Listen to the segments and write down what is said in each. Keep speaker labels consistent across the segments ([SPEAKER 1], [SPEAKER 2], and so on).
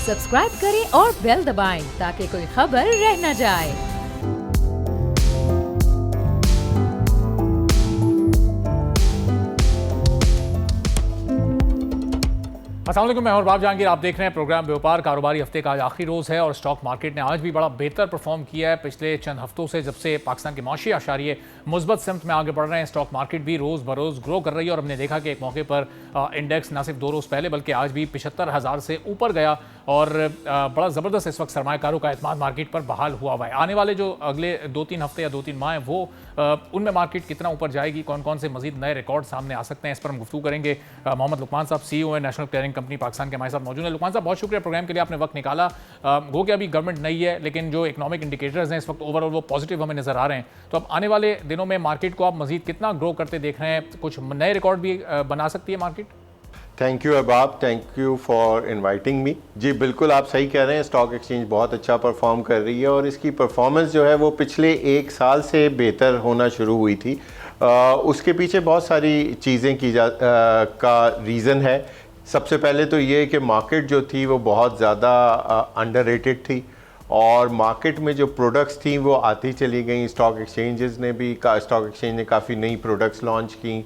[SPEAKER 1] Subscribe करें और bell दबाएं ताकि कोई खबर रह न जाए।
[SPEAKER 2] अस्सलाम वालेकुम, मैं और बाब जहांगीर। आप देख रहे हैं प्रोग्राम व्यापार। कारोबारी हफ्ते का आज आखिरी रोज़ है और स्टॉक मार्केट ने आज भी बड़ा बेहतर परफॉर्म किया है पिछले चंद हफ्तों से। जब से पाकिस्तान के माशी आशारिये मुस्बत सिमत में आगे बढ़ रहे हैं, स्टॉक मार्केट भी रोज़ बरोज़ ग्रो कर रही है। और हमने देखा कि एक मौके पर इंडेक्स ना सिर्फ 2 रोज़ पहले बल्कि आज भी 75,000 से ऊपर गया और बड़ा ज़बरदस्त इस वक्त सरमायाकारों का एतमाद मार्केट पर बहाल हुआ हुआ है। आने वाले जो अगले 2-3 हफ्ते या 2-3 माह हैं वो उनमें मार्केट कितना ऊपर जाएगी, कौन कौन से मजीद नए रिकॉर्ड सामने आ सकते हैं, इस पर हम गुफ्तगू करेंगे। मोहम्मद लुकमान साहब CEO है नेशनल क्लियरिंग कंपनी पाकिस्तान के, हमारे साथ मौजूद है। लुकमान साहब, बहुत शुक्रिया प्रोग्राम के लिए, आपने वक्त निकाला। गो कि अभी गवर्नमेंट नहीं है लेकिन जो इकोनॉमिक इंडिकेटर्स हैं इस वक्त ओवरऑल वो पॉजिटिव हमें नजर आ रहे हैं। तो अब आने वाले दिनों में मार्केट को आप मजीद कितना ग्रो करते देख रहे हैं? कुछ नए रिकॉर्ड भी बना सकती है market?
[SPEAKER 3] Thank you Ahbab, thank you for inviting me. जी बिल्कुल, आप सही कह रहे हैं, स्टॉक एक्सचेंज बहुत अच्छा परफॉर्म कर रही है और इसकी परफॉर्मेंस जो है वो पिछले 1 साल से बेहतर होना शुरू हुई थी। उसके पीछे बहुत सारी चीज़ें का रीज़न है। सबसे पहले तो ये कि मार्केट जो थी वो बहुत ज़्यादा अंडररेटेड थी और मार्केट में जो प्रोडक्ट्स थी वो आती चली गई। स्टॉक एक्सचेंज ने काफ़ी नई प्रोडक्ट्स लॉन्च की।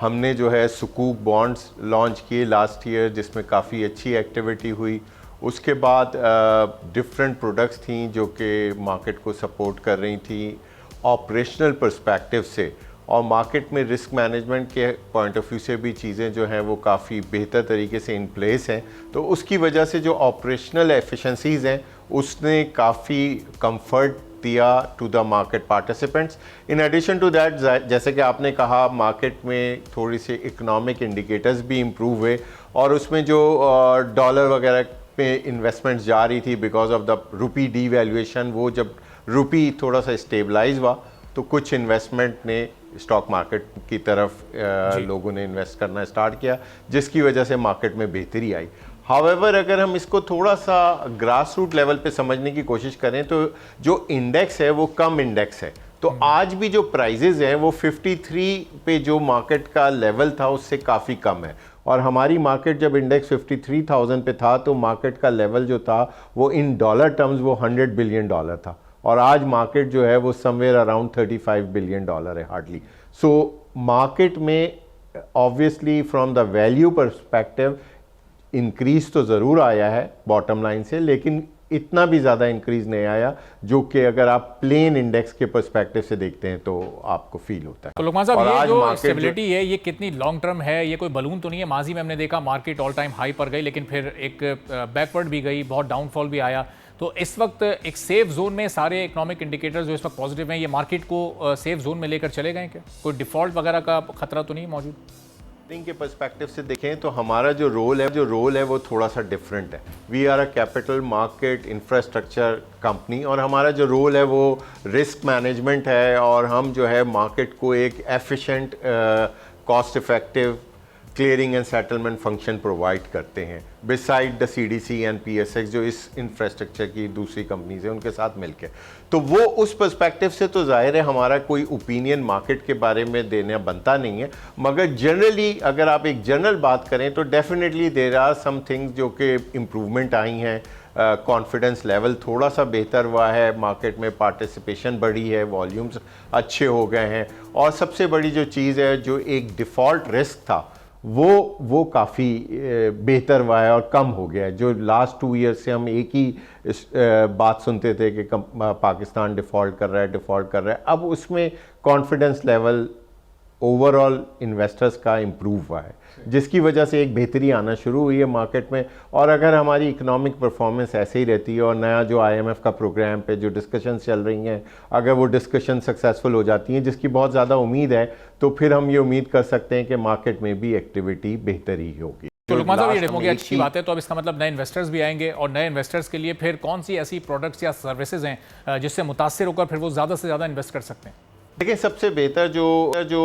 [SPEAKER 3] हमने जो है सुकूक बॉन्ड्स लॉन्च किए लास्ट ईयर जिसमें काफ़ी अच्छी एक्टिविटी हुई। उसके बाद डिफरेंट प्रोडक्ट्स थी जो कि मार्केट को सपोर्ट कर रही थी ऑपरेशनल पर्सपेक्टिव से, और मार्केट में रिस्क मैनेजमेंट के पॉइंट ऑफ व्यू से भी चीज़ें जो हैं वो काफ़ी बेहतर तरीके से इन प्लेस हैं। तो उसकी वजह से जो ऑपरेशनल एफिशिएंसीज़ हैं उसने काफ़ी कंफर्ट दिया to the market participants. In addition to that, जैसे कि आपने कहा, मार्केट में थोड़ी सी इकोनॉमिक इंडिकेटर्स भी इम्प्रूव हुए और उसमें जो डॉलर वगैरह पे इन्वेस्टमेंट्स जा रही थी because of the rupee devaluation, वो जब रुपी थोड़ा सा स्टेबलाइज हुआ तो कुछ इन्वेस्टमेंट ने स्टॉक मार्केट की तरफ लोगों ने इन्वेस्ट करना स्टार्ट किया जिसकी वजह से मार्केट में बेहतरी आई। हावेवर अगर हम इसको थोड़ा सा ग्रास रूट लेवल पे समझने की कोशिश करें तो जो इंडेक्स है वो कम इंडेक्स है। तो आज भी जो प्राइजेज हैं वो 53 पे जो मार्केट का लेवल था उससे काफ़ी कम है और हमारी मार्केट जब इंडेक्स 53,000 पे था तो मार्केट का लेवल जो था वो इन डॉलर टर्म्स वो $100 बिलियन था और आज मार्केट जो है वो समवेयर अराउंड $35 बिलियन है हार्डली। सो मार्केट में obviously from the value perspective increase तो ज़रूर आया है बॉटम लाइन से, लेकिन इतना भी ज़्यादा इंक्रीज नहीं आया जो कि अगर आप प्लेन इंडेक्स के पर्सपेक्टिव से देखते हैं तो आपको फील होता है।
[SPEAKER 2] तो लुकमान साहब, ये जो स्टेबिलिटी है ये कितनी लॉन्ग टर्म है? ये कोई बलून तो नहीं है? माजी में हमने देखा मार्केट ऑल टाइम हाई पर गई लेकिन फिर एक बैकवर्ड भी गई, बहुत डाउनफॉल भी आया। तो इस वक्त एक सेफ जोन में सारे इकोनॉमिक इंडिकेटर्स जो इस वक्त पॉजिटिव हैं, ये मार्केट को सेफ जोन में लेकर चले गए क्या? कोई डिफॉल्ट वगैरह का खतरा तो नहीं मौजूद?
[SPEAKER 3] के पर्सपेक्टिव से देखें तो हमारा जो रोल है वो थोड़ा सा डिफरेंट है। We are a capital market infrastructure company और हमारा जो रोल है वो रिस्क मैनेजमेंट है और हम जो है मार्केट को एक efficient cost effective clearing and settlement function provide करते हैं beside the CDC and PSX जो इस इंफ्रास्ट्रक्चर की दूसरी कंपनीज है उनके साथ मिलकर। तो वो उस पर्सपेक्टिव से तो जाहिर है हमारा कोई ओपिनियन मार्केट के बारे में देना बनता नहीं है, मगर जनरली अगर आप एक जनरल बात करें तो definitely there are some things जो कि इम्प्रूवमेंट आई हैं। कॉन्फिडेंस लेवल थोड़ा सा बेहतर हुआ है, मार्केट में पार्टिसिपेशन बढ़ी है, वॉल्यूम्स अच्छे हो गए हैं और सबसे बड़ी जो चीज़ है जो एक डिफ़ॉल्ट रिस्क था वो काफ़ी बेहतर हुआ है और कम हो गया है। जो लास्ट 2 ईयर्स से हम एक ही बात सुनते थे कि पाकिस्तान डिफ़ॉल्ट कर रहा है, अब उसमें कॉन्फिडेंस लेवल ओवरऑल इन्वेस्टर्स का इम्प्रूव हुआ है जिसकी वजह से एक बेहतरी आना शुरू हुई है मार्केट में। और अगर हमारी इकोनॉमिक परफॉर्मेंस ऐसे ही रहती है और नया जो IMF का प्रोग्राम पे जो डिस्कशंस चल रही हैं, अगर वो डिस्कशन सक्सेसफुल हो जाती हैं जिसकी बहुत ज़्यादा उम्मीद है, तो फिर हम ये उम्मीद कर सकते हैं कि मार्केट में भी एक्टिविटी बेहतर ही होगी।
[SPEAKER 2] तो लुकमान साहब, ये डेमो की अच्छी बात है। तो अब इसका मतलब नए इन्वेस्टर्स भी आएंगे और नए इन्वेस्टर्स के लिए फिर कौन सी ऐसी प्रोडक्ट्स या सर्विसेज हैं जिससे मुतासिर होकर फिर वो ज़्यादा से ज़्यादा इन्वेस्ट कर सकते हैं?
[SPEAKER 3] देखिए, सबसे बेहतर जो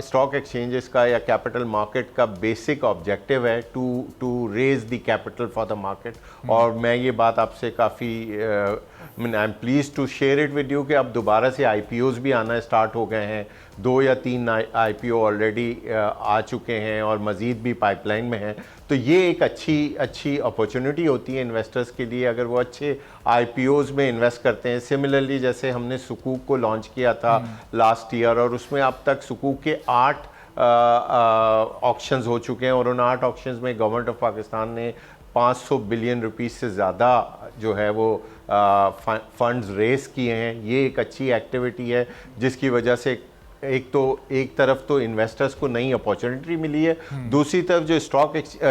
[SPEAKER 3] स्टॉक एक्सचेंजेस का या कैपिटल मार्केट का बेसिक ऑब्जेक्टिव है to raise the capital for the market. और मैं ये बात आपसे काफ़ी I am pleased to share it with you कि अब दोबारा से IPOs भी आना स्टार्ट हो गए हैं। 2 या 3 IPO ऑलरेडी आ चुके हैं और मज़ीद भी पाइपलाइन में हैं। तो ये एक अच्छी अपॉर्चुनिटी होती है इन्वेस्टर्स के लिए अगर वो अच्छे IPOs में इन्वेस्ट करते हैं। सिमिलरली जैसे हमने सुकूक को लॉन्च किया था लास्ट ईयर, और उसमें अब तक सुकूक के 8 ऑक्शंस हो चुके हैं, और उन 8 ऑक्शंस में गवर्नमेंट ऑफ पाकिस्तान ने 500 बिलियन रुपीस से ज़्यादा जो है वो फंड्स रेस किए हैं। ये एक अच्छी एक्टिविटी है जिसकी वजह से एक तरफ तो इन्वेस्टर्स को नई अपॉर्चुनिटी मिली है, दूसरी तरफ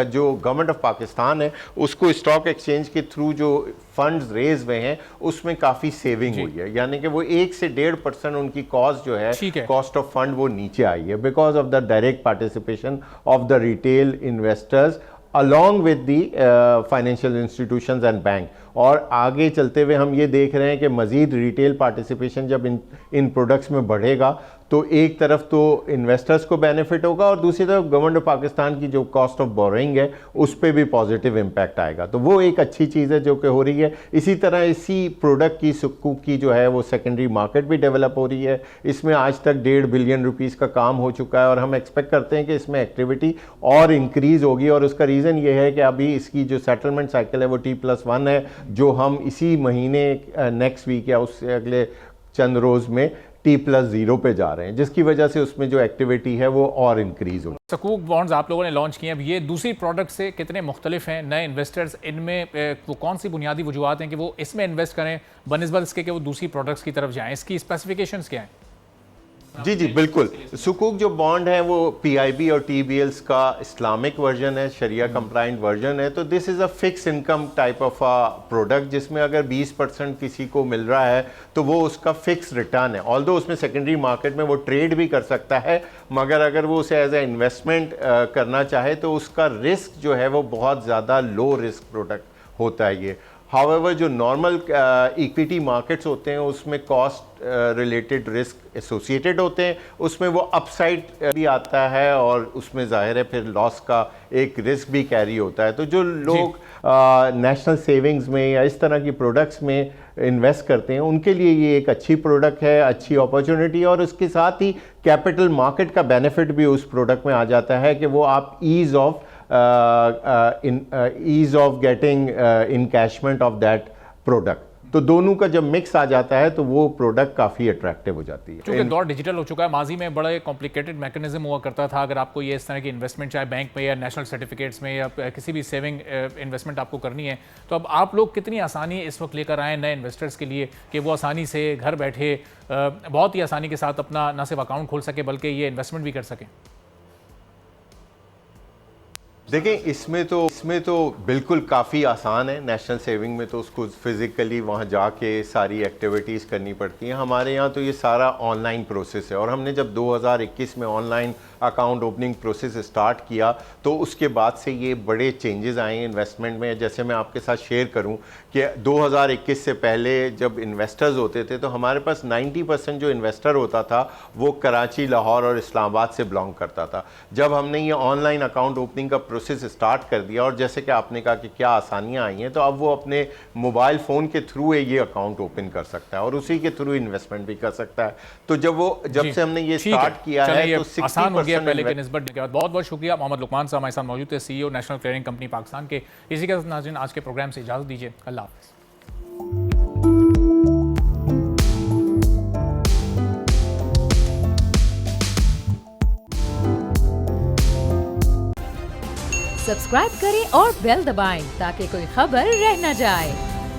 [SPEAKER 3] जो गवर्नमेंट ऑफ पाकिस्तान है उसको स्टॉक एक्सचेंज के थ्रू जो फंड्स रेज हुए हैं उसमें काफ़ी सेविंग हुई है। यानी कि वो 1 से 1.5% उनकी कॉस्ट जो है कॉस्ट ऑफ फंड वो नीचे आई है because of the direct participation of the retail investors along with the financial institutions and bank. और आगे चलते हुए हम ये देख रहे हैं कि मज़ीद रिटेल पार्टिसिपेशन जब इन प्रोडक्ट्स में बढ़ेगा तो एक तरफ तो इन्वेस्टर्स को बेनिफिट होगा और दूसरी तरफ गवर्नमेंट ऑफ पाकिस्तान की जो कॉस्ट ऑफ बोरोइंग है उस पर भी पॉजिटिव इम्पैक्ट आएगा। तो वो एक अच्छी चीज़ है जो कि हो रही है। इसी तरह इसी प्रोडक्ट की सुकूक की जो है वो सेकेंडरी मार्केट भी डेवलप हो रही है। इसमें आज तक 1.5 बिलियन रुपीज़ का काम हो चुका है और हम एक्सपेक्ट करते हैं कि इसमें एक्टिविटी और इंक्रीज़ होगी। और उसका रीज़न ये है कि अभी इसकी जो सेटलमेंट साइकिल है वो T+1 है, जो हम इसी महीने नेक्स्ट वीक या उससे अगले चंद रोज़ में T+0 पे जा रहे हैं, जिसकी वजह से उसमें जो एक्टिविटी है वो और इंक्रीज हो।
[SPEAKER 2] सकूक बॉन्ड्स आप लोगों ने लॉन्च किए, अब ये दूसरी प्रोडक्ट से कितने मुख्तलिफ हैं? नए इन्वेस्टर्स इनमें वो कौन सी बुनियादी वजूहत हैं कि वो इसमें इन्वेस्ट करें बनस्बत इसके कि वो दूसरी प्रोडक्ट्स की तरफ जाएं? इसकी स्पेसिफिकेशंस क्या हैं?
[SPEAKER 3] जी बिल्कुल। सुकूक जो बॉन्ड है वो PIB और TBLs का इस्लामिक वर्जन है, शरिया कंप्लाइंट वर्जन है। तो this is a fix income type of a product जिसमें अगर 20% किसी को मिल रहा है तो वो उसका फिक्स रिटर्न है। ऑल्दो उसमें सेकेंडरी मार्केट में वो ट्रेड भी कर सकता है, मगर अगर वो उसे एज ए इन्वेस्टमेंट करना चाहे तो उसका रिस्क जो है वो बहुत ज़्यादा लो रिस्क प्रोडक्ट होता है ये। हाउएवर जो नॉर्मल इक्विटी मार्केट्स होते हैं उसमें कॉस्ट रिलेटेड रिस्क एसोसिएटेड होते हैं, उसमें वो अपसाइड भी आता है और उसमें ज़ाहिर है फिर लॉस का एक रिस्क भी कैरी होता है। तो जो लोग नेशनल सेविंग्स में या इस तरह की प्रोडक्ट्स में इन्वेस्ट करते हैं उनके लिए ये एक अच्छी प्रोडक्ट है, अच्छी अपॉर्चुनिटी। और उसके साथ ही कैपिटल मार्केट का बेनिफिट भी उस प्रोडक्ट में आ जाता है कि वो आप ease of getting encashment of that product. तो दोनों का जब मिक्स आ जाता है तो वो प्रोडक्ट काफ़ी अट्रैक्टिव हो जाती है।
[SPEAKER 2] क्योंकि दौर डिजिटल हो चुका है, माजी में बड़ा कॉम्प्लिकेटेड मैकेनिज्म हुआ करता था। अगर आपको ये इस तरह की इन्वेस्टमेंट चाहे बैंक में या नेशनल सर्टिफिकेट्स में या किसी भी सेविंग इन्वेस्टमेंट आपको करनी है, तो अब आप लोग कितनी आसानी इस वक्त लेकर आए नए इन्वेस्टर्स के लिए कि वो आसानी से घर बैठे बहुत ही आसानी के साथ अपना ना सिर्फ अकाउंट खोल सके बल्कि ये इन्वेस्टमेंट भी कर सकें?
[SPEAKER 3] देखें, इसमें तो बिल्कुल काफ़ी आसान है। नेशनल सेविंग में तो उसको फिज़िकली वहाँ जाके सारी एक्टिविटीज़ करनी पड़ती हैं। हमारे यहाँ तो ये सारा ऑनलाइन प्रोसेस है। और हमने जब 2021 में online account opening process start किया तो उसके बाद से ये बड़े चेंजेस आए हैं इन्वेस्टमेंट में। जैसे मैं आपके साथ शेयर करूं कि 2021 से पहले जब इन्वेस्टर्स होते थे तो हमारे पास 90% जो इन्वेस्टर होता था वो कराची, लाहौर और इस्लामाबाद से बिलोंग करता था। जब हमने ये ऑनलाइन अकाउंट ओपनिंग का प्रोसेस स्टार्ट कर दिया और जैसे कि आपने कहा कि क्या आसानियाँ आई हैं, तो अब वो अपने मोबाइल फ़ोन के थ्रू ये अकाउंट ओपन कर सकता है और उसी के थ्रू इन्वेस्टमेंट भी कर सकता है। तो जब से हमने ये स्टार्ट किया है तो 60%
[SPEAKER 2] पहले के निस्बत के बाद बहुत बहुत शुक्रिया। मोहम्मद लुकमान साहब हमारे साथ मौजूद थे, CEO national clearing company Pakistan के। इसी के साथ नाज़रीन आज के प्रोग्राम से इजाज़त दीजिए। अल्लाह हाफ़िज़।
[SPEAKER 1] सब्सक्राइब करें और बेल दबाएं ताकि कोई खबर रह न जाए।